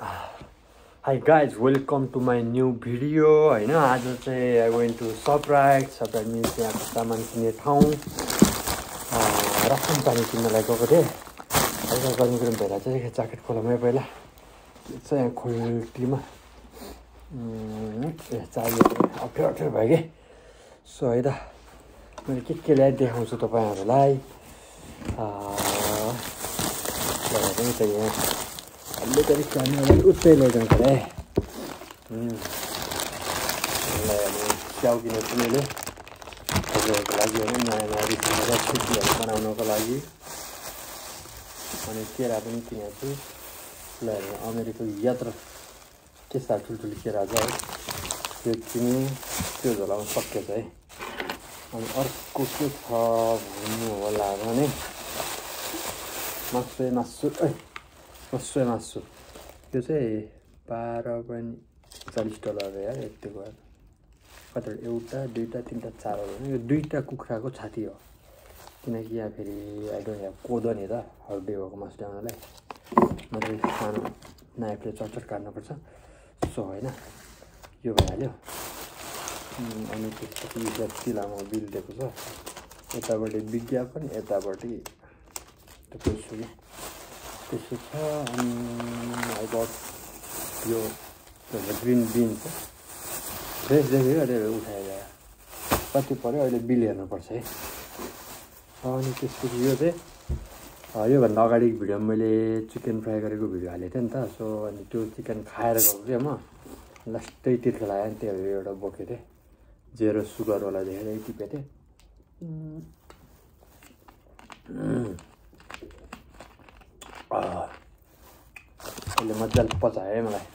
Hi guys, welcome to my new video हैन आज चाहिँ I went to Shoprite means यहाँको सामान किन्ने ठाउँ रासन पानी किन्नलाई गएको थिएँ अहिले गर्मी कुरा भेला चाहिँ ज्याकेट खोलामै पहिला चाहिँ यहाँ खोल्टीमा चाहियो अप्ठ्यारो भयो के सो है त मैले के ल्याए देखाउँछु तपाईहरुलाई पनि त यहाँ अहिले त क्यामेरालाई उतै लैजान्छ है च्याउ किनेको मैले हजुरहरूको लागि होइन नयाँ रिसिपीलाई छुट्टीहरू बनाउनको लागि अनि केरा पनि किनेको छु ल अमेरिका यात्रा के साथ ठुल्ठुलो केरा छ है त्यो किने त्यो झोलाउन सकेछ है अनि अर्को के छ भन्नु होला भने मासु त्यो चाहिँ $12.40 यार यतिको कति एउटा दुईटा तीनटा चारवटा होइन यो दुईटा कुखुराको छाती हो किनकि यहाँ फेरि आई डोन्ट ह्याभ कोदो नि त हड्डी भएको मासु ल्याउनलाई मात्रै सानो नाइफले चटचट काट्नुपर्छ सो होइन यो भइहाल्यो अनि त्यसपछि जति लामो बिल दिएको छ यताबाट विज्ञापन यतापट्टि त्यो पैसा त्यसो छ अनि आई बट यो ग्रिन बिन्स फ्रेस देखेको अहिले उठाएर कति पर्यो अहिले बिल हेर्नुपर्छ है अनि त्यसपछि यो चाहिँ योभन्दा अगाडिको भिडियोमा मैले चिकन फ्राई गरेको भिडियो हालेको थिएँ नि त सो अनि त्यो चिकन खाएर गएको थिएँ म लास्टै तिर्खा लाग्यो नि त्यही भएर एउटा बोकेको थिएँ जेरो सुगरवाला देखेर टिपेको थिएँ अहिले मजाले पचायो है मलाई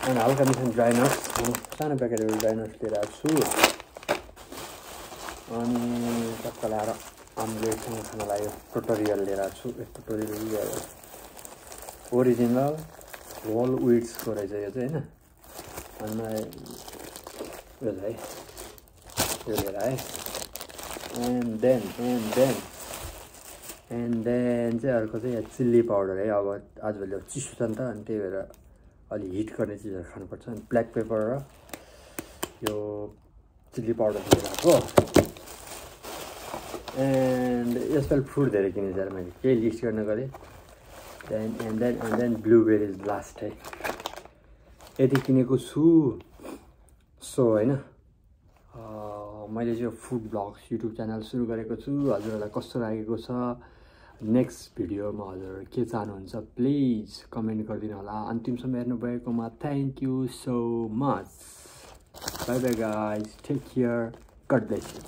अनि हल्का मिसन ड्राई नट्स सानो प्याकेटहरू ड्राई नट्स लिएर आएको छु अनि टक्क ल्याएर आम्लेटसँग खान लाग्यो टोटोरियल लिएर आएको छु टोटोरियल ओरिजिनल होल विट्सको रहेछ यो चाहिँ होइन अनि मलाई यो है यो लिएर आएँ एन्ड देन चाहिँ अर्को चाहिँ यहाँ चिल्ली पाउडर है अब आजभोलि चिसो छ नि त अनि त्यही भएर अलि हिट गर्ने चिजहरू खानुपर्छ अनि ब्ल्याक पेपर र यो चिल्ली पाउडर लिएर आएको एन्ड यसपालि फ्रुट धेरै किनेँ यार मैले केही लिस्ट गर्न गएँ एन्ड देन ब्लुबेरिज लास्ट है यति किनेको छु सो होइन मैले चाहिँ फुड ब्लग्स युट्युब च्यानल सुरु गरेको छु हजुरहरूलाई कस्तो लागेको छ नेक्स्ट भिडियोमा हजुरहरू के चाहनुहुन्छ प्लिज कमेन्ट गरिदिनु होला अन्तिमसम्म हेर्नुभएकोमा thank you so much bye bye guys take care God bless you